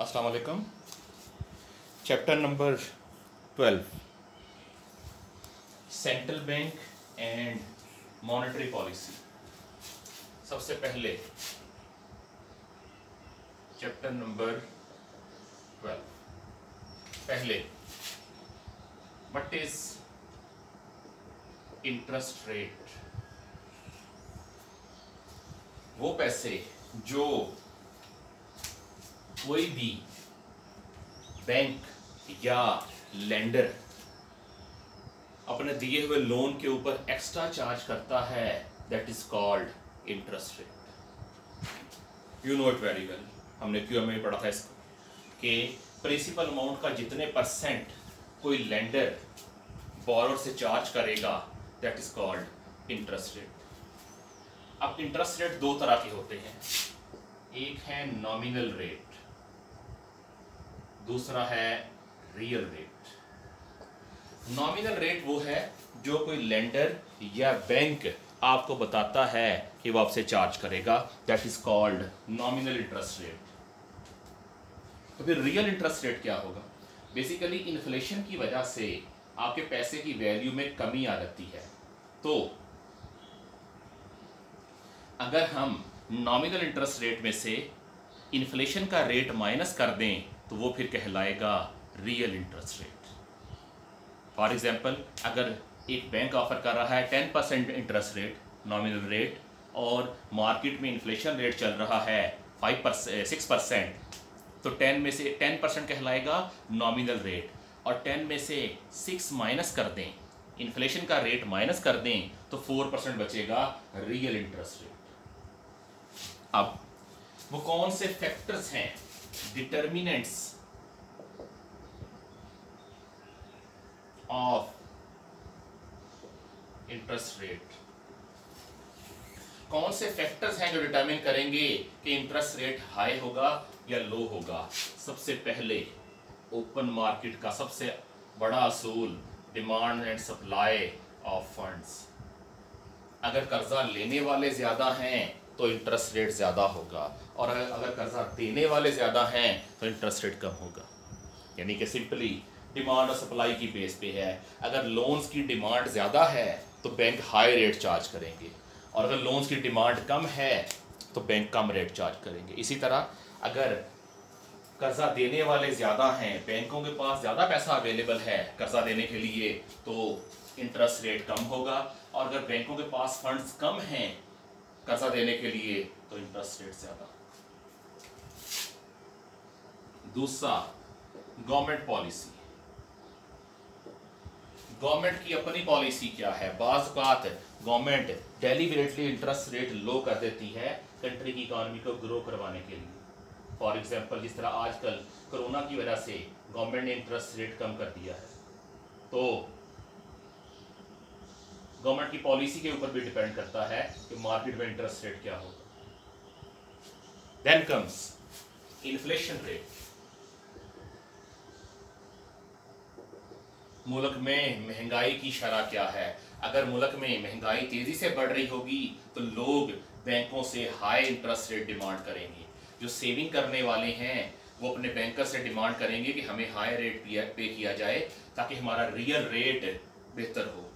अस्सलाम वालेकुम। Chapter number 12 central bank and monetary policy. सबसे पहले चैप्टर नंबर 12 पहले व्हाट इज इंटरेस्ट रेट। वो पैसे जो कोई भी बैंक या लेंडर अपने दिए हुए लोन के ऊपर एक्स्ट्रा चार्ज करता है, that is called interest rate. You know it very well, हमने क्यों में पढ़ा था इसको कि प्रिंसिपल अमाउंट का जितने परसेंट कोई लेंडर बोरोर से चार्ज करेगा, that is called interest rate. अब इंटरेस्ट रेट दो तरह के होते हैं, एक है नॉमिनल रेट, दूसरा है रियल रेट। नॉमिनल रेट वो है जो कोई लेंडर या बैंक आपको बताता है कि वो आपसे चार्ज करेगा, that is called nominal interest rate. तो फिर रियल इंटरेस्ट रेट क्या होगा? बेसिकली इन्फ्लेशन की वजह से आपके पैसे की वैल्यू में कमी आ जाती है, तो अगर हम नॉमिनल इंटरेस्ट रेट में से इन्फ्लेशन का रेट माइनस कर दें तो वो फिर कहलाएगा real interest rate. For example, अगर एक बैंक ऑफर कर रहा है 10% इंटरेस्ट रेट नॉमिनल रेट और मार्केट में इन्फ्लेशन रेट चल रहा है 6%, तो 10 में से 10% कहलाएगा नॉमिनल रेट, और 10 में से 6 माइनस कर दें, इन्फ्लेशन का रेट माइनस कर दें, तो 4% बचेगा रियल इंटरेस्ट रेट। अब वो कौन से फैक्टर्स हैं, डिटर्मिनेंट्स ऑफ इंटरेस्ट रेट, कौन से फैक्टर्स हैं जो डिटरमिन करेंगे कि इंटरेस्ट रेट हाई होगा या लो होगा? सबसे पहले ओपन मार्केट का सबसे बड़ा असूल, demand and supply of funds. अगर कर्जा लेने वाले ज्यादा हैं तो इंटरेस्ट रेट ज़्यादा होगा, और अगर कर्जा देने वाले ज़्यादा हैं तो इंटरेस्ट रेट कम होगा। यानी कि सिंपली डिमांड और सप्लाई की बेस पे है। अगर लोन्स की डिमांड ज़्यादा है तो बैंक हाई रेट चार्ज करेंगे, और अगर लोन्स की डिमांड कम है तो बैंक कम रेट चार्ज करेंगे। इसी तरह अगर कर्जा देने वाले ज़्यादा हैं, बैंकों के पास ज़्यादा पैसा अवेलेबल है कर्जा देने के लिए, तो इंटरेस्ट रेट कम होगा, और अगर बैंकों के पास फंड्स कम हैं कर्जा देने के लिए तो इंटरेस्ट रेट ज्यादा। दूसरा, गवर्नमेंट पॉलिसी। गवर्नमेंट की अपनी पॉलिसी क्या है? बाज़ बात गवर्नमेंट डेलिबरेटली इंटरेस्ट रेट लो कर देती है कंट्री की इकोनॉमी को ग्रो करवाने के लिए। फॉर एग्जांपल, जिस तरह आजकल कोरोना की वजह से गवर्नमेंट ने इंटरेस्ट रेट कम कर दिया है, तो गवर्नमेंट की पॉलिसी के ऊपर भी डिपेंड करता है कि मार्केट में इंटरेस्ट रेट क्या होगा। Then comes inflation rate. मुल्क में महंगाई की शरह क्या है? अगर मुल्क में महंगाई तेजी से बढ़ रही होगी तो लोग बैंकों से हाई इंटरेस्ट रेट डिमांड करेंगे। जो सेविंग करने वाले हैं वो अपने बैंकर से डिमांड करेंगे कि हमें हाई रेट पे किया जाए ताकि हमारा रियल रेट बेहतर हो।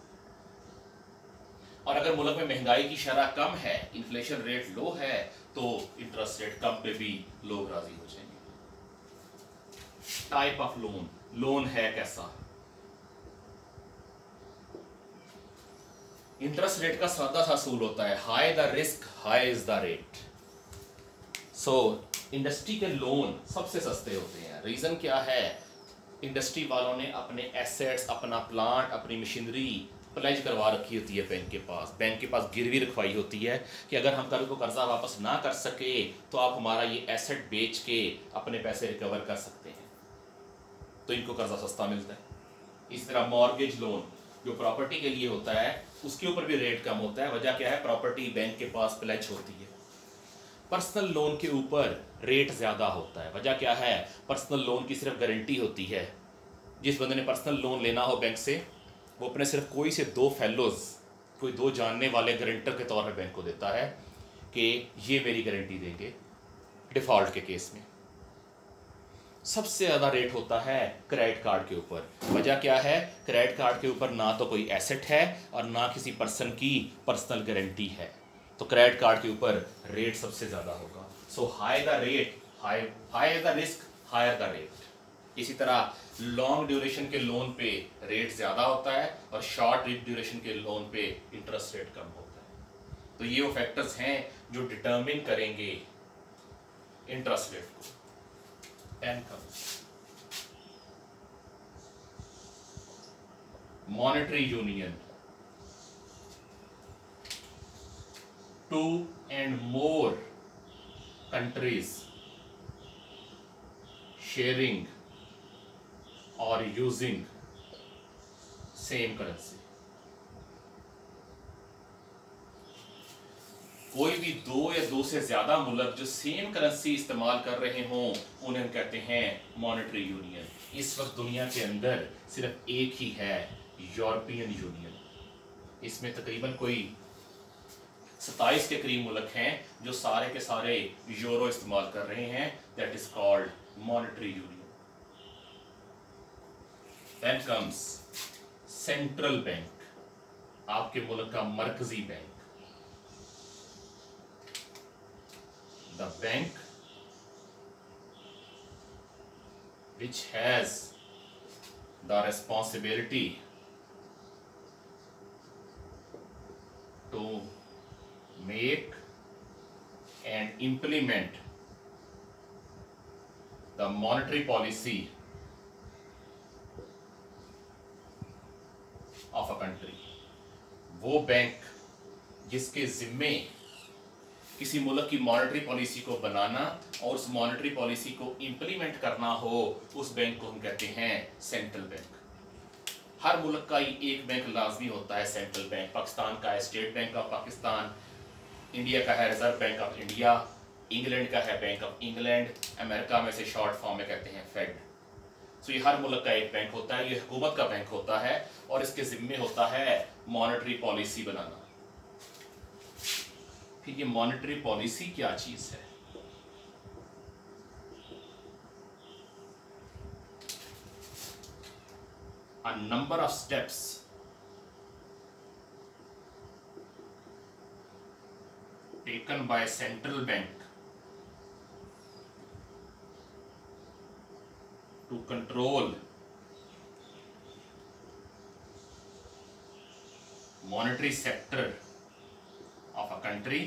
और अगर मुल्क में महंगाई की शरह कम है, इन्फ्लेशन रेट लो है, तो इंटरेस्ट रेट कम पे भी लोग राजी हो जाएंगे। टाइप ऑफ लोन, लोन है कैसा? इंटरेस्ट रेट का सादा सा असूल होता है, high the risk high is the rate. So industry के लोन सबसे सस्ते होते हैं। रीजन क्या है? इंडस्ट्री वालों ने अपने एसेट्स, अपना प्लांट, अपनी मशीनरी प्लेज करवा रखी होती है बैंक के पास गिरवी रखवाई होती है कि अगर हम कल को कर्जा वापस ना कर सके तो आप हमारा ये एसेट बेच के अपने पैसे रिकवर कर सकते हैं, तो इनको कर्जा सस्ता मिलता है। इस तरह मॉर्गेज लोन जो प्रॉपर्टी के लिए होता है उसके ऊपर भी रेट कम होता है। वजह क्या है? प्रॉपर्टी बैंक के पास प्लेज होती है। पर्सनल लोन के ऊपर रेट ज़्यादा होता है। वजह क्या है? पर्सनल लोन की सिर्फ गारंटी होती है। जिस बंदे ने पर्सनल लोन लेना हो बैंक से, वो अपने सिर्फ कोई से दो फेलोज, कोई दो जानने वाले गारंटर के तौर पर बैंक को देता है कि ये मेरी गारंटी देंगे डिफ़ॉल्ट के केस में। सबसे ज़्यादा रेट होता है क्रेडिट कार्ड के ऊपर। वजह क्या है? क्रेडिट कार्ड के ऊपर ना तो कोई एसेट है और ना किसी पर्सन की पर्सनल गारंटी है, तो क्रेडिट कार्ड के ऊपर रेट सबसे ज़्यादा होगा। So high the rate, high the risk, higher the rate. इसी तरह लॉन्ग ड्यूरेशन के लोन पे रेट ज़्यादा होता है और शॉर्ट ड्यूरेशन के लोन पे इंटरेस्ट रेट कम होता है। तो ये वो फैक्टर्स हैं जो डिटर्मिन करेंगे इंटरेस्ट रेट को। 10 comes monetary union, two and more countries sharing or using same currency। कोई भी दो या दो से ज्यादा मुल्क जो सेम करेंसी इस्तेमाल कर रहे हों उन्हें हम कहते हैं मॉनेटरी यूनियन। इस वक्त दुनिया के अंदर सिर्फ एक ही है, यूरोपियन यूनियन। इसमें तकरीबन कोई 27 के करीब मुल्क हैं जो सारे के सारे यूरो इस्तेमाल कर रहे हैं। That is called monetary union. Then comes central bank, आपके मुल्क का मरकजी bank. The bank which has the responsibility to make and implement the monetary policy of a country। वो बैंक जिसके जिम्मे किसी मुल्क की मॉनेटरी पॉलिसी को बनाना और उस मॉनेटरी पॉलिसी को इम्प्लीमेंट करना हो, उस बैंक को हम कहते हैं सेंट्रल बैंक। हर मुल्क का ही एक बैंक लाजमी होता है सेंट्रल बैंक। पाकिस्तान का है state bank of Pakistan, India का है reserve bank of India, England का है बैंक ऑफ इंग्लैंड, अमेरिका में से शॉर्ट फॉर्म में कहते हैं फेड। सो ये हर मुल्क का एक बैंक होता है, ये हुकूमत का बैंक होता है और इसके जिम्मे होता है मॉनेटरी पॉलिसी बनाना। फिर ये मॉनेटरी पॉलिसी क्या चीज है? A number of steps taken by central bank to control monetary sector of a country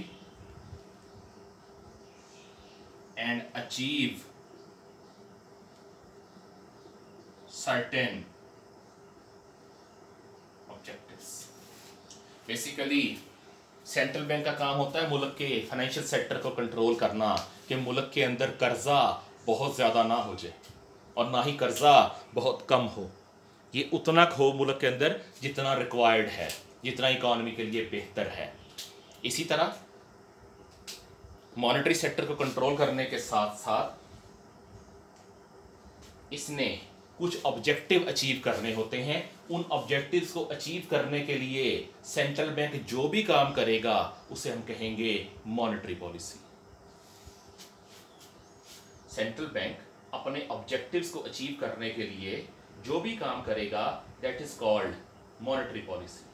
and achieve certain objectives। Basically central bank का काम होता है मुल्क के फाइनेंशियल सेक्टर को कंट्रोल करना कि मुल्क के अंदर कर्जा बहुत ज़्यादा ना हो जाए और ना ही कर्जा बहुत कम हो। ये उतना हो मुल्क के अंदर जितना रिक्वायर्ड है, जितना इकोनॉमी के लिए बेहतर है। इसी तरह मॉनेटरी सेक्टर को कंट्रोल करने के साथ साथ इसने कुछ ऑब्जेक्टिव अचीव करने होते हैं। उन ऑब्जेक्टिव्स को अचीव करने के लिए सेंट्रल बैंक जो भी काम करेगा उसे हम कहेंगे मॉनेटरी पॉलिसी। सेंट्रल बैंक अपने ऑब्जेक्टिव्स को अचीव करने के लिए जो भी काम करेगा that is called monetary policy.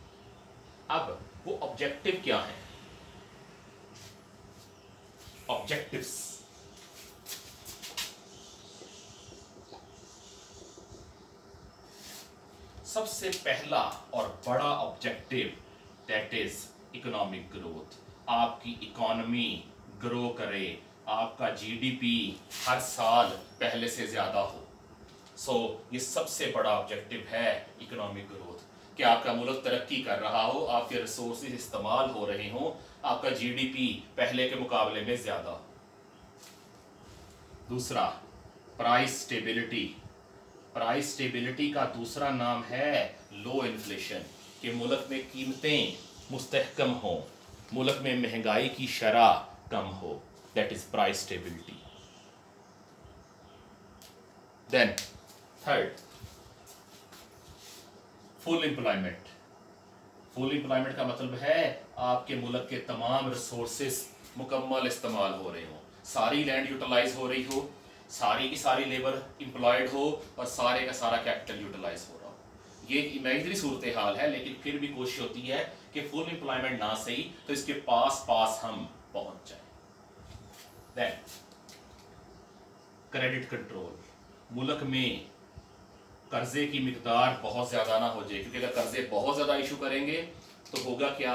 अब वो ऑब्जेक्टिव क्या है? ऑब्जेक्टिव्स सबसे पहला और बड़ा objective that is economic growth. आपकी इकोनॉमी ग्रो करे, आपका जीडीपी हर साल पहले से ज्यादा हो। सो ये सबसे बड़ा ऑब्जेक्टिव है इकोनॉमिक ग्रोथ, कि आपका मुल्क तरक्की कर रहा हो, आपके रिसोर्सेज इस्तेमाल हो रहे हों, आपका जीडीपी पहले के मुकाबले में ज्यादा हो। दूसरा प्राइस स्टेबिलिटी। प्राइस स्टेबिलिटी का दूसरा नाम है लो इन्फ्लेशन, कि मुल्क में कीमतें मुस्तहकम हों, मुल्क में महंगाई की शरह कम हो। That is price stability. Then third full employment. Full employment का मतलब है आपके मुल्क के तमाम रिसोर्सेस मुकम्मल इस्तेमाल हो रहे हो, सारी लैंड यूटिलाइज हो रही हो, सारी की सारी लेबर एम्प्लॉयड हो और सारे का सारा कैपिटल यूटिलाइज हो रहा हो। ये एक इमेजिनरी सूरत हाल है, लेकिन फिर भी कोशिश होती है कि फुल एम्प्लॉयमेंट ना सही तो इसके पास पास हम पहुंच जाए। देन क्रेडिट कंट्रोल, मुल्क में कर्जे की मिकदार बहुत ज़्यादा ना हो जाए, क्योंकि अगर कर्जे बहुत ज़्यादा इशू करेंगे तो होगा क्या,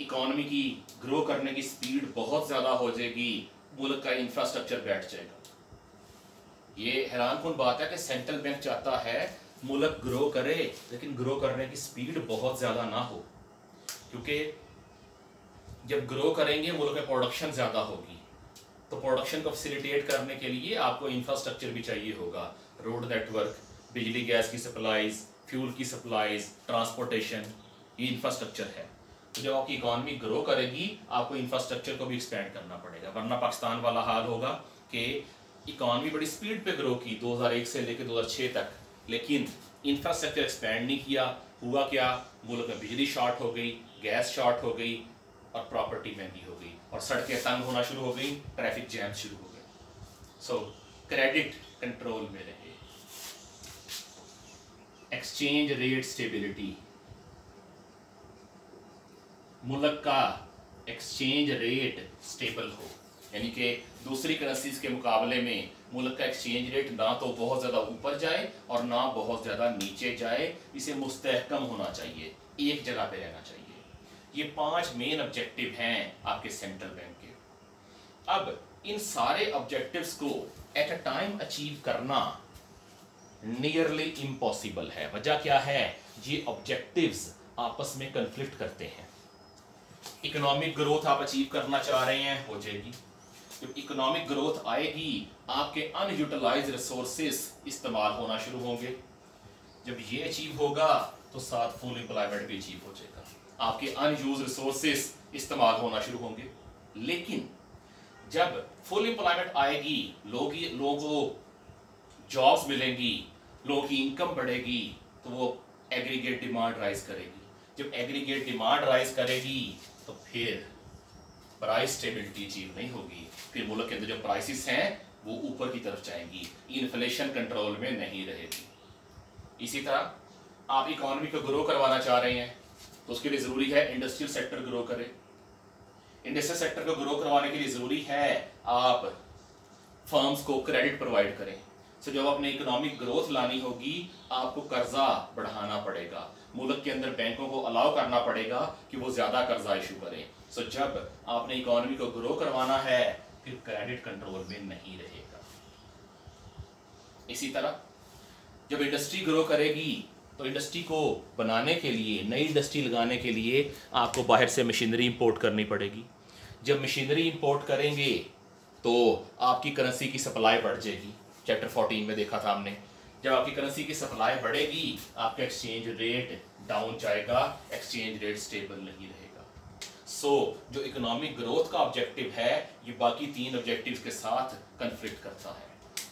इकॉनमी की ग्रो करने की स्पीड बहुत ज़्यादा हो जाएगी, मुल्क का इंफ्रास्ट्रक्चर बैठ जाएगा। ये हैरानकुन बात है कि सेंट्रल बैंक चाहता है मुल्क ग्रो करे, लेकिन ग्रो करने की स्पीड बहुत ज़्यादा ना हो, क्योंकि जब ग्रो करेंगे मुल्क में प्रोडक्शन ज़्यादा होगी, तो प्रोडक्शन को फैसिलिटेट करने के लिए आपको इंफ्रास्ट्रक्चर भी चाहिए होगा, रोड नेटवर्क, बिजली गैस की सप्लाईज, फ्यूल की सप्लाईज, ट्रांसपोर्टेशन, ये इंफ्रास्ट्रक्चर है। तो जब आपकी इकॉनमी ग्रो करेगी आपको इंफ्रास्ट्रक्चर को भी एक्सपेंड करना पड़ेगा, वरना पाकिस्तान वाला हाल होगा कि इकॉनमी बड़ी स्पीड पे ग्रो की 2001 से लेकर 2006 तक, लेकिन इंफ्रास्ट्रक्चर एक्सपेंड नहीं किया। हुआ क्या, मुल्क में बिजली शॉर्ट हो गई, गैस शॉर्ट हो गई और प्रॉपर्टी महंगी हो गई और सड़कें तंग होना शुरू हो गई, ट्रैफिक जैम शुरू हो गए। सो क्रेडिट कंट्रोल में रहे। एक्सचेंज रेट स्टेबिलिटी, मुल्क का एक्सचेंज रेट स्टेबल हो, यानी कि दूसरी करेंसीज के मुकाबले में मुल्क का एक्सचेंज रेट ना तो बहुत ज़्यादा ऊपर जाए और ना बहुत ज़्यादा नीचे जाए, इसे मुस्तहकम होना चाहिए, एक जगह पे रहना चाहिए। ये 5 मेन ऑब्जेक्टिव हैं आपके सेंट्रल बैंक के। अब इन सारे ऑब्जेक्टिव्स को एट अ टाइम अचीव करना नियरली इम्पॉसिबल है। वजह क्या है, ये ऑब्जेक्टिव्स आपस में कन्फ्लिक्ट करते हैं। इकोनॉमिक ग्रोथ आप अचीव करना चाह रहे हैं, हो जाएगी। जब इकोनॉमिक ग्रोथ आएगी आपके अनयूटिलाइज रिसोर्सेस इस्तेमाल होना शुरू होंगे, जब ये अचीव होगा तो साथ फुल एम्प्लॉयमेंट भी अचीव हो जाएगा, आपके अनयूज रिसोर्सेस इस्तेमाल होना शुरू होंगे। लेकिन जब फुल एम्प्लॉयमेंट आएगी, लोगों को जॉब्स मिलेंगी, लोगों की इनकम बढ़ेगी, तो वो एग्रीगेट डिमांड राइज करेगी। जब एग्रीगेट डिमांड राइज करेगी तो फिर प्राइस स्टेबिलिटी अचीव नहीं होगी, फिर मुल्क के अंदर जो प्राइसेस हैं वो ऊपर की तरफ जाएंगी, इन्फ्लेशन कंट्रोल में नहीं रहेगी। इसी तरह आप इकोनॉमी को ग्रो करवाना चाह रहे हैं तो उसके लिए ज़रूरी है इंडस्ट्रियल सेक्टर ग्रो करे। इंडस्ट्रियल सेक्टर को ग्रो करवाने के लिए ज़रूरी है आप फर्म्स को क्रेडिट प्रोवाइड करें। सो जब अपने इकोनॉमिक ग्रोथ लानी होगी आपको कर्जा बढ़ाना पड़ेगा, मुल्क के अंदर बैंकों को अलाउ करना पड़ेगा कि वो ज़्यादा कर्जा इशू करें। सो जब आपने इकोनॉमी को ग्रो करवाना है फिर क्रेडिट कंट्रोल में नहीं रहेगा। इसी तरह जब इंडस्ट्री ग्रो करेगी तो इंडस्ट्री को बनाने के लिए, नई इंडस्ट्री लगाने के लिए आपको बाहर से मशीनरी इंपोर्ट करनी पड़ेगी। जब मशीनरी इंपोर्ट करेंगे तो आपकी करेंसी की सप्लाई बढ़ जाएगी। चैप्टर 14 में देखा था हमने, जब आपकी करेंसी की सप्लाई बढ़ेगी आपका एक्सचेंज रेट डाउन जाएगा, एक्सचेंज रेट स्टेबल नहीं रहेगा। सो जो इकोनॉमिक ग्रोथ का ऑब्जेक्टिव है ये बाकी 3 ऑब्जेक्टिव्स के साथ कन्फ्लिक्ट करता है,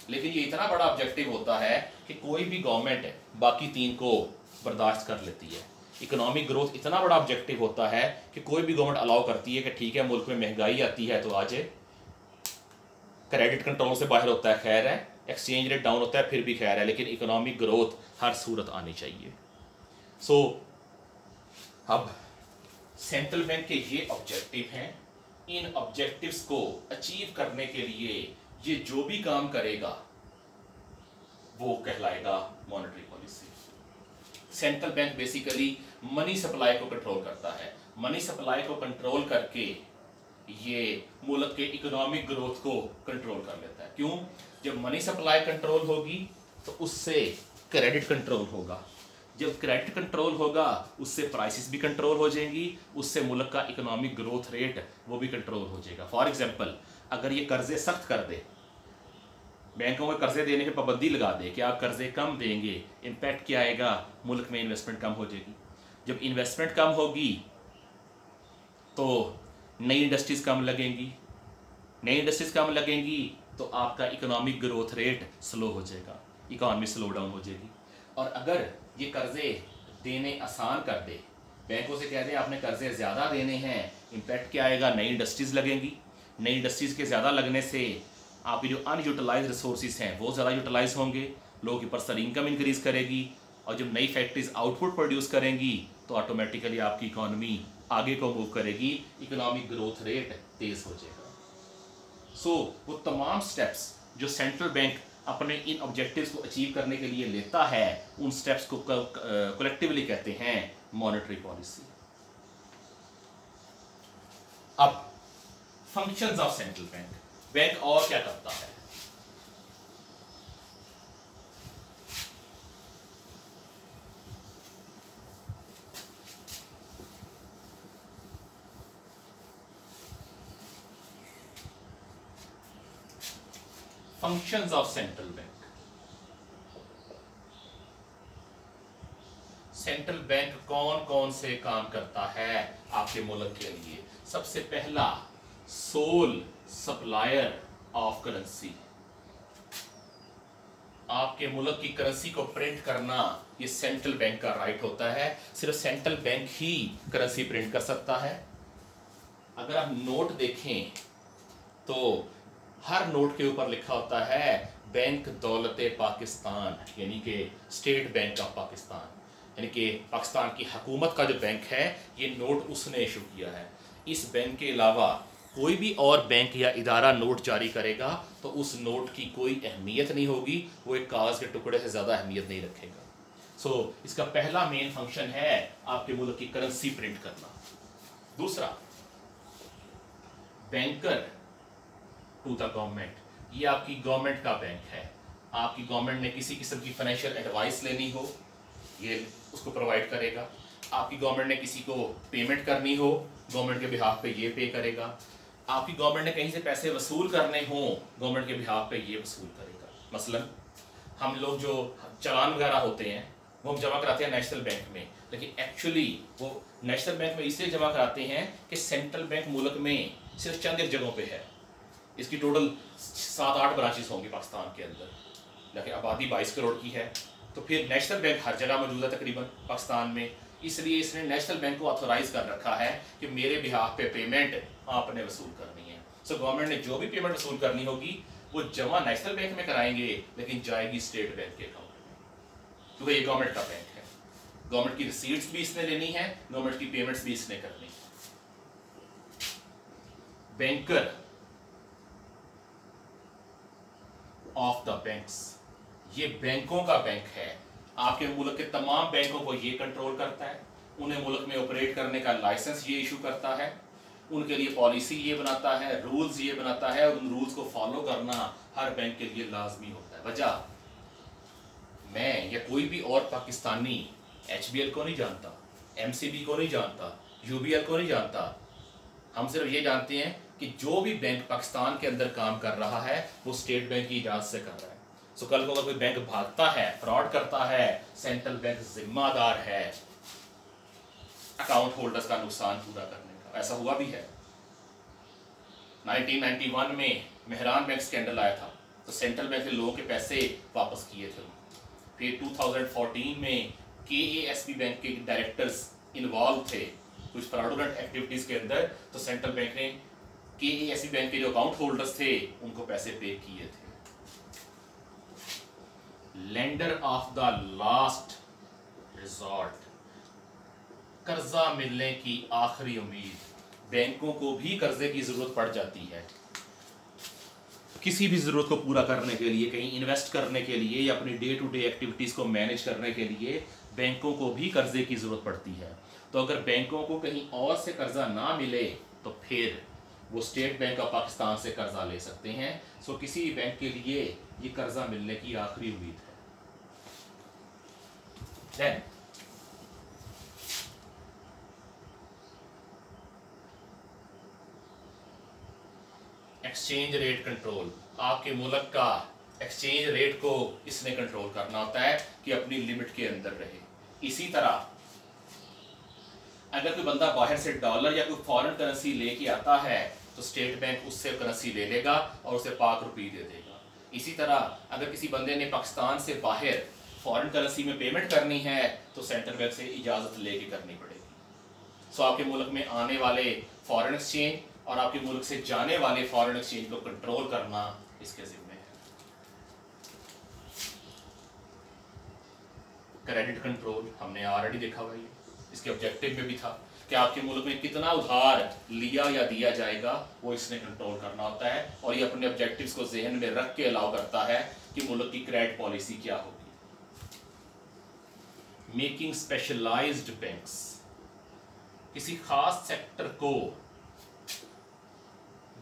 लेकिन ये इतना बड़ा ऑब्जेक्टिव होता है कि कोई भी गवर्नमेंट बाकी 3 को बर्दाश्त कर लेती है। इकोनॉमिक ग्रोथ इतना बड़ा ऑब्जेक्टिव होता है कि कोई भी गवर्नमेंट अलाउ करती है कि ठीक है मुल्क में महंगाई आती है तो आ जाए, क्रेडिट कंट्रोल से बाहर होता है खैर है, एक्सचेंज रेट डाउन होता है फिर भी खैर है, लेकिन इकोनॉमिक ग्रोथ हर सूरत आनी चाहिए। सो अब सेंट्रल बैंक के ये ऑब्जेक्टिव हैं, इन ऑब्जेक्टिव्स को अचीव करने के लिए ये जो भी काम करेगा वो कहलाएगा monetary policy. Central bank basically money supply को कंट्रोल करता है, मनी सप्लाई को कंट्रोल करके ये मुल्क के इकोनॉमिक ग्रोथ को कंट्रोल कर लेता है। क्यों? जब मनी सप्लाई कंट्रोल होगी तो उससे क्रेडिट कंट्रोल होगा, जब क्रेडिट कंट्रोल होगा उससे प्राइसेस भी कंट्रोल हो जाएंगी, उससे मुल्क का इकोनॉमिक ग्रोथ रेट वो भी कंट्रोल हो जाएगा। फॉर एग्जांपल अगर ये कर्जे सख्त कर दे, बैंकों में कर्जे देने पे पाबंदी लगा दे कि आप कर्जे कम देंगे, इम्पैक्ट क्या आएगा, मुल्क में इन्वेस्टमेंट कम हो जाएगी। जब इन्वेस्टमेंट कम होगी तो नई इंडस्ट्रीज कम लगेंगी, नई इंडस्ट्रीज कम लगेंगी तो आपका इकोनॉमिक ग्रोथ रेट स्लो हो जाएगा, इकॉनमी स्लो डाउन हो जाएगी। और अगर ये कर्जे देने आसान कर दे, बैंकों से कह दे आपने कर्जे ज़्यादा देने हैं, इम्पैक्ट क्या आएगा, नई इंडस्ट्रीज़ लगेंगी, नई इंडस्ट्रीज़ के ज़्यादा लगने से आपके जो अनयूटिलाइज रिसोर्सेज हैं वो ज़्यादा यूटिलाइज होंगे, लोगों की पर्सनल इनकम इंक्रीज करेगी, और जब नई फैक्ट्रीज आउटपुट प्रोड्यूस करेंगी तो ऑटोमेटिकली आपकी इकोनॉमी आगे को मूव करेगी, इकोनॉमिक ग्रोथ रेट तेज हो जाएगा। सो वो तमाम स्टेप्स जो सेंट्रल बैंक अपने इन ऑब्जेक्टिव्स को अचीव करने के लिए लेता है, उन स्टेप्स को कलेक्टिवली कहते हैं मॉनेटरी पॉलिसी। अब functions of central bank, bank और क्या करता है? Functions of central bank. Central bank कौन कौन से काम करता है आपके मुल्क के लिए? सबसे पहला, सोल सप्लायर ऑफ करेंसी। आपके मुल्क की करेंसी को प्रिंट करना ये सेंट्रल बैंक का राइट होता है, सिर्फ सेंट्रल बैंक ही करेंसी प्रिंट कर सकता है। अगर आप नोट देखें तो हर नोट के ऊपर लिखा होता है बैंक दौलत पाकिस्तान, यानी कि स्टेट बैंक ऑफ पाकिस्तान, यानी कि पाकिस्तान की हुकूमत का जो बैंक है, ये नोट उसने इशू किया है। इस बैंक के अलावा कोई भी और बैंक या इदारा नोट जारी करेगा तो उस नोट की कोई अहमियत नहीं होगी, वो एक कागज़ के टुकड़े से ज़्यादा अहमियत नहीं रखेगा। सो इसका पहला मेन फंक्शन है आपके मुल्क की करेंसी प्रिंट करना। दूसरा, बैंकर टू द गवर्नमेंट, ये आपकी गवर्नमेंट का बैंक है। आपकी गवर्नमेंट ने किसी किस्म की फाइनेंशियल एडवाइस लेनी हो, ये उसको प्रोवाइड करेगा। आपकी गवर्नमेंट ने किसी को पेमेंट करनी हो, गवर्नमेंट के बिहाफ पे ये पे करेगा। आपकी गवर्नमेंट ने कहीं से पैसे वसूल करने हो, गवर्नमेंट के बिहाफ पे ये वसूल करेगा। मसलन हम लोग जो चालान वगैरह होते हैं वो हम जमा कराते हैं नेशनल बैंक में, लेकिन एक्चुअली वो नेशनल बैंक में इसलिए जमा कराते हैं कि सेंट्रल बैंक मुल्क में सिर्फ चंद एक जगहों पे है। इसकी टोटल 7-8 ब्रांचेस होंगी पाकिस्तान के अंदर, लेकिन आबादी 22 करोड़ की है, तो फिर नेशनल बैंक हर जगह मौजूद है तकरीबन पाकिस्तान में। इसलिए इसने नेशनल बैंक को ऑथोराइज कर रखा है कि मेरे बिहाफ पे पेमेंट आपने वसूल करनी है। सो गवर्नमेंट ने जो भी पेमेंट वसूल करनी होगी वो जमा नेशनल बैंक में कराएंगे, लेकिन जाएगी स्टेट बैंक के अकाउंट में, क्योंकि ये गवर्नमेंट का बैंक है। गवर्नमेंट की रिसीट्स भी इसने लेनी है, गवर्नमेंट की पेमेंट्स भी इसने करनी है। बैंकर ऑफ द बैंक्स, ये बैंकों का बैंक है। आपके मुल्क के तमाम बैंकों को ये कंट्रोल करता है, उन्हें मुल्क में ऑपरेट करने का लाइसेंस ये इशू करता है, उनके लिए पॉलिसी ये बनाता है, रूल्स ये बनाता है, और उन रूल्स को फॉलो करना हर बैंक के लिए लाजमी होता है। वजह, मैं या कोई भी और पाकिस्तानी HBL को नहीं जानता, MCB को नहीं जानता, UBL को नहीं जानता। हम सिर्फ ये जानते हैं कि जो भी बैंक पाकिस्तान के अंदर काम कर रहा है वो स्टेट बैंक की इजाज़त से कर रहा है। सो कल को अगर कोई बैंक भागता है, फ्रॉड करता है, सेंट्रल बैंक जिम्मेदार है अकाउंट होल्डर्स का नुकसान पूरा करने का। ऐसा हुआ भी है। 1991 में मेहरान बैंक स्कैंडल आया था, तो सेंट्रल बैंक ने लोगों के पैसे वापस किए थे। फिर 2014 में KASB बैंक के डायरेक्टर्स इन्वॉल्व थे कुछ फ्रॉडुलेंट एक्टिविटीज के अंदर, तो सेंट्रल बैंक ने KASB बैंक के जो अकाउंट होल्डर्स थे उनको पैसे पे किए थे। Lender of the last resort, कर्जा मिलने की आखिरी उम्मीद। बैंकों को भी कर्जे की जरूरत पड़ जाती है किसी भी जरूरत को पूरा करने के लिए, कहीं इन्वेस्ट करने के लिए या अपनी डे टू डे एक्टिविटीज को मैनेज करने के लिए बैंकों को भी कर्जे की जरूरत पड़ती है। तो अगर बैंकों को कहीं और से कर्जा ना मिले तो फिर वो स्टेट बैंक ऑफ पाकिस्तान से कर्जा ले सकते हैं। सो किसी भी बैंक के लिए ये कर्जा मिलने की आखिरी उम्मीद है। Then, एक्सचेंज रेट कंट्रोल, आपके मुल्क का एक्सचेंज रेट को इसने कंट्रोल करना होता है कि अपनी लिमिट के अंदर रहे। इसी तरह अगर कोई बंदा बाहर से डॉलर या कोई फॉरेन करेंसी लेके आता है तो स्टेट बैंक उससे करेंसी ले लेगा और उसे पाक रुपये दे देगा। इसी तरह अगर किसी बंदे ने पाकिस्तान से बाहर फॉरेन करेंसी में पेमेंट करनी है तो सेंट्रल बैंक से इजाज़त लेके करनी पड़ेगी। सो आपके मुल्क में आने वाले फॉरेन एक्सचेंज और आपके मुल्क से जाने वाले फॉरेन एक्सचेंज को कंट्रोल करना इसके जिम्मे है। क्रेडिट कंट्रोल हमने ऑलरेडी देखा हुआ, इसके ऑब्जेक्टिव में भी था कि आपके मुल्क में कितना उधार लिया या दिया जाएगा वो इसने कंट्रोल करना होता है, और ये अपने ऑब्जेक्टिव्स को जहन में रख के अलाउ करता है कि मुल्क की क्रेडिट पॉलिसी क्या होगी। मेकिंग स्पेशलाइज्ड बैंक्स, किसी खास सेक्टर को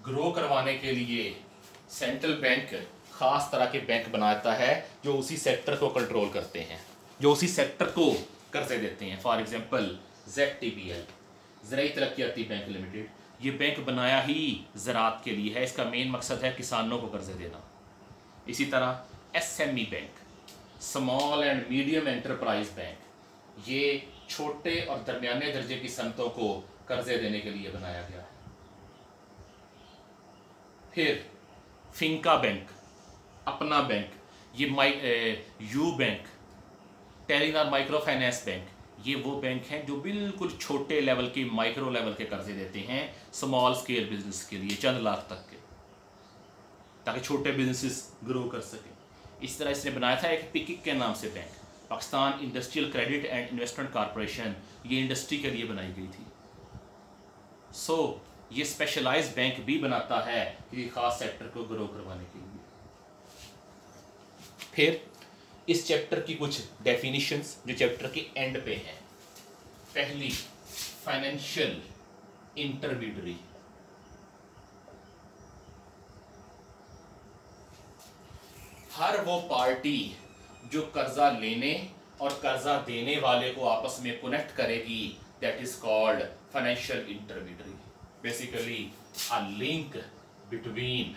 ग्रो करवाने के लिए सेंट्रल बैंक खास तरह के बैंक बनाता है जो उसी सेक्टर को कंट्रोल करते हैं, जो उसी सेक्टर को कर्जे देते हैं। For example ZTBL, Zarai Taraqiati bank limited, ये बैंक बनाया ही ज़राअत के लिए है, इसका मेन मकसद है किसानों को कर्जे देना। इसी तरह SME bank, small and medium enterprise bank, ये छोटे और दरमियाने दर्जे की सनतों को कर्जे देने के लिए बनाया गया है। फिर फिंका बैंक, अपना बैंक, ये you bank, Telenor micro finance bank, ये वो बैंक हैं जो बिल्कुल छोटे लेवल के, माइक्रो लेवल के कर्जे देते हैं स्मॉल स्केल बिजनेस के लिए, चंद लाख तक के, ताकि छोटे बिजनेसेस ग्रो कर सकें। इस तरह इसने बनाया था एक पिकिक के नाम से bank, Pakistan industrial credit and investment corporation, ये इंडस्ट्री के लिए बनाई गई थी। सो ये स्पेशलाइज्ड बैंक भी बनाता है किसी खास सेक्टर को ग्रो करवाने के लिए। फिर इस चैप्टर की कुछ डेफिनिशंस जो चैप्टर के एंड पे हैं। पहली, फाइनेंशियल इंटरमीडियरी, हर वो पार्टी जो कर्जा लेने और कर्जा देने वाले को आपस में कनेक्ट करेगी, that is called financial intermediary. Basically a link between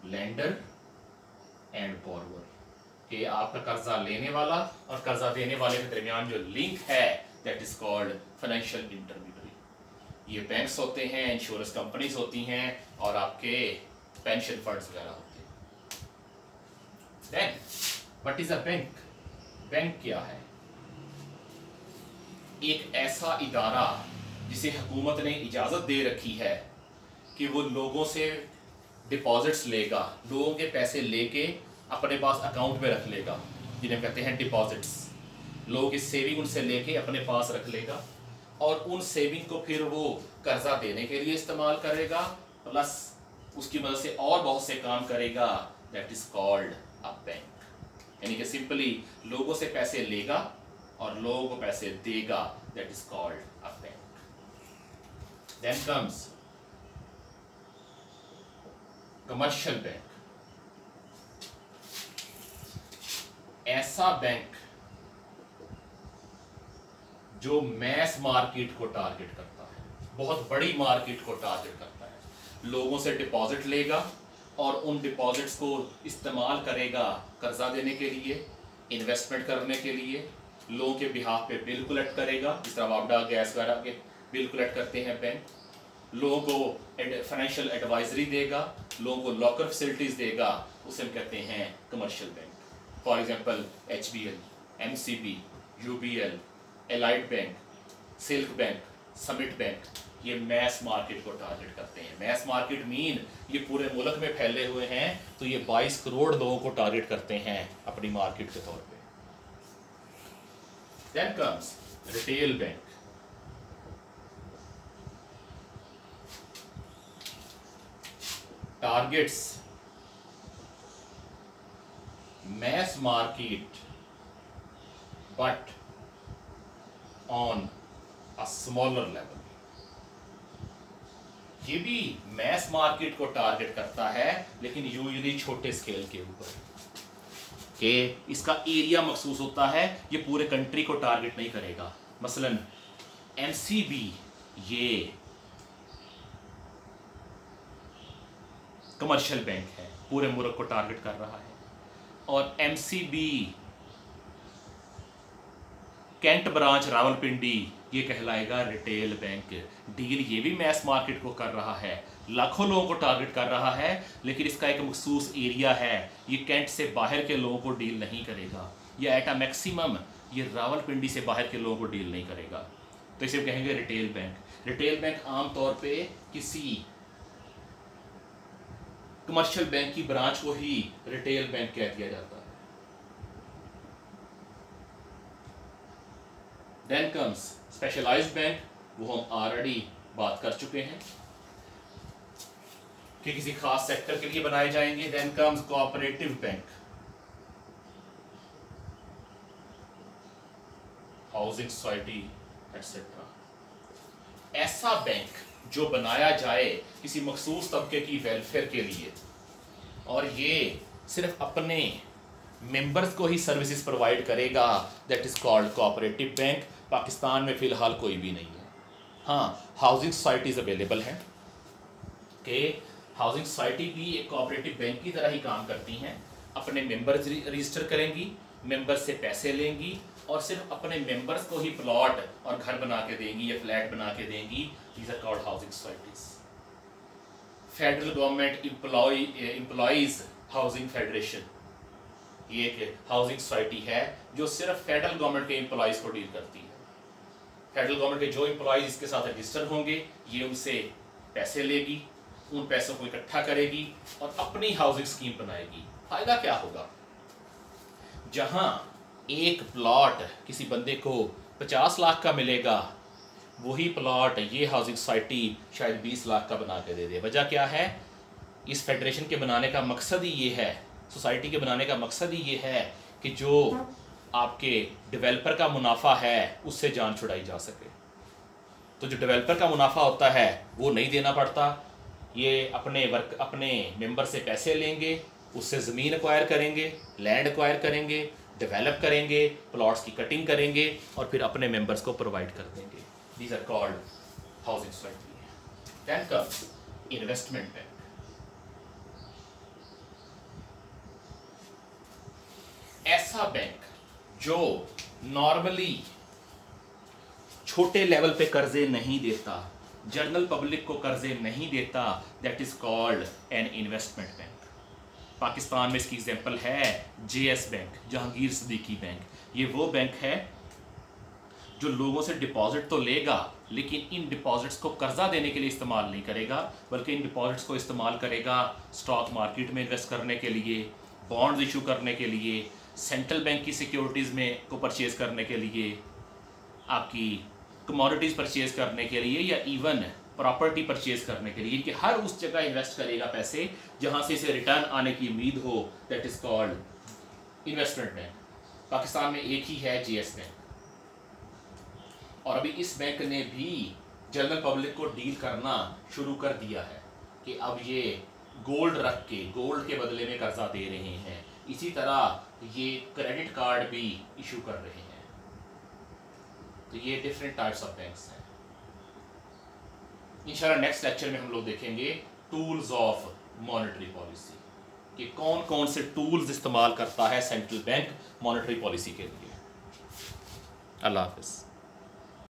lender and borrower, कि आपका कर्जा लेने वाला और कर्जा देने वाले के दरमियान जो लिंक है, that is called financial intermediary. ये बैंक्स होते हैं, इंश्योरेंस कंपनीज होती हैं और आपके पेंशन फंड्स वगैरह होते हैं। Then what is a bank? Bank क्या है? एक ऐसा इदारा जिसे हुकूमत ने इजाजत दे रखी है कि वो लोगों से डिपॉजिट्स लेगा, लोगों के पैसे लेके अपने पास अकाउंट में रख लेगा, जिन्हें कहते हैं डिपॉजिट्स। लोगों की सेविंग उनसे लेके अपने पास रख लेगा और उन सेविंग को फिर वो कर्जा देने के लिए इस्तेमाल करेगा, प्लस उसकी मदद से और बहुत से काम करेगा, that is called a bank. यानी कि सिंपली लोगों से पैसे लेगा और लोगों को पैसे देगा, that is called a bank. Then comes commercial bank, ऐसा बैंक जो मैस मार्केट को टारगेट करता है, बहुत बड़ी मार्केट को टारगेट करता है। लोगों से डिपॉजिट लेगा और उन डिपॉजिट्स को इस्तेमाल करेगा कर्जा देने के लिए, इन्वेस्टमेंट करने के लिए, लोगों के बिहाफ पे बिल कलेक्ट करेगा, जिस तरह वापडा गैस वगैरह के बिल कलेक्ट करते हैं बैंक। लोगों को फाइनेंशियल एडवाइजरी देगा, लोगों को लॉकर फैसिलिटीज देगा, उसे हम कहते हैं commercial bank. For example HBL, MCB, UBL, allied bank, silk bank, summit bank, ये मैस मार्केट को टारगेट करते हैं। मैस मार्केट मीन ये पूरे मुल्क में फैले हुए हैं, तो ये 22 करोड़ लोगों को टारगेट करते हैं अपनी मार्केट के तौर पे। Then comes retail bank, targets mass market but on a smaller level। ये भी मैस मार्केट को टारगेट करता है, लेकिन यूजुअली छोटे स्केल के ऊपर, कि इसका एरिया मखसूस होता है, ये पूरे कंट्री को टारगेट नहीं करेगा। मसलन MCB ये कमर्शियल बैंक है, पूरे मुल्क को टारगेट कर रहा है, और MCB कैंट ब्रांच रावलपिंडी ये कहलाएगा रिटेल बैंक। डील ये भी मैस मार्केट को कर रहा है, लाखों लोगों को टारगेट कर रहा है, लेकिन इसका एक मखसूस एरिया है, ये कैंट से बाहर के लोगों को डील नहीं करेगा, या एट अ मैक्सिमम ये रावलपिंडी से बाहर के लोगों को डील नहीं करेगा, तो इसे कहेंगे रिटेल बैंक। रिटेल बैंक आमतौर पे किसी कमर्शियल बैंक की ब्रांच को ही रिटेल बैंक कह दिया जाता है। देन कम्स स्पेशलाइज्ड बैंक, वो हम ऑलरेडी बात कर चुके हैं कि किसी खास सेक्टर के लिए बनाए जाएंगे। Then comes cooperative bank, housing society etcetera. ऐसा बैंक जो बनाया जाए किसी मखसूस तबके की वेलफेयर के लिए और ये सिर्फ अपने मेंबर्स को ही सर्विसेज प्रोवाइड करेगा, that is called cooperative bank. Pakistan में फिलहाल कोई भी नहीं है। हाँ, हाउसिंग सोसाइटीज अवेलेबल हैं कि हाउसिंग सोसाइटी भी एक कोऑपरेटिव बैंक की तरह ही काम करती हैं। अपने मेंबर्स रजिस्टर करेंगी, मेंबर्स से पैसे लेंगी और सिर्फ अपने मेंबर्स को ही प्लॉट और घर बना के देंगी या फ्लैट बना के देंगी। These are called housing societies. Federal government employees housing federation, ये एक हाउसिंग सोसाइटी है जो सिर्फ फेडरल गवर्नमेंट के एम्प्लॉइज को डील करती है। फेडरल गवर्नमेंट के जो एम्प्लॉइज इसके साथ रजिस्टर होंगे, ये उनसे पैसे लेगी, उन पैसों को इकट्ठा करेगी और अपनी हाउसिंग स्कीम बनाएगी। फायदा क्या होगा? जहां एक प्लॉट किसी बंदे को 50 लाख का मिलेगा, वही प्लॉट ये हाउसिंग सोसाइटी शायद 20 लाख का बना के दे दे। वजह क्या है? इस फेडरेशन के बनाने का मकसद ही ये है, सोसाइटी के बनाने का मकसद ही ये है कि जो आपके डेवलपर का मुनाफा है उससे जान छुड़ाई जा सके। तो जो डेवलपर का मुनाफा होता है वो नहीं देना पड़ता, ये अपने मेंबर से पैसे लेंगे, उससे ज़मीन एक्वायर करेंगे, लैंड एक्वायर करेंगे, डेवलप करेंगे, प्लॉट्स की कटिंग करेंगे और फिर अपने मेंबर्स को प्रोवाइड कर देंगे। These are called housing society. Then comes investment bank. ऐसा बैंक जो नॉर्मली छोटे लेवल पे कर्जे नहीं देता, जनरल पब्लिक को कर्जे नहीं देता, that is called an investment bank. Pakistan में इसकी एग्जांपल है JS bank, Jahangir Siddiqui bank. ये वो बैंक है जो लोगों से डिपॉजिट तो लेगा लेकिन इन डिपॉजिट्स को कर्जा देने के लिए इस्तेमाल नहीं करेगा, बल्कि इन डिपॉजिट्स को इस्तेमाल करेगा स्टॉक मार्केट में इन्वेस्ट करने के लिए, बॉन्ड्स इशू करने के लिए, सेंट्रल बैंक की सिक्योरिटीज़ में को परचेज़ करने के लिए, आपकी कमोडिटीज़ परचेज़ करने के लिए या इवन प्रॉपर्टी परचेज़ करने के लिए, कि हर उस जगह इन्वेस्ट करेगा पैसे जहां से इसे रिटर्न आने की उम्मीद हो। That is called investment bank. Pakistan में एक ही है, जेएस बैंक। और अभी इस बैंक ने भी जनरल पब्लिक को डील करना शुरू कर दिया है कि अब ये गोल्ड रख के, गोल्ड के बदले में कर्जा दे रहे हैं। इसी तरह ये क्रेडिट कार्ड भी इशू कर रहे हैं। तो ये डिफरेंट टाइप्स ऑफ बैंक्स हैं। इंशाल्लाह नेक्स्ट लेक्चर में हम लोग देखेंगे टूल्स ऑफ मॉनेटरी पॉलिसी, कि कौन कौन से टूल्स इस्तेमाल करता है सेंट्रल बैंक मॉनेटरी पॉलिसी के लिए। अल्लाह हाफिज़।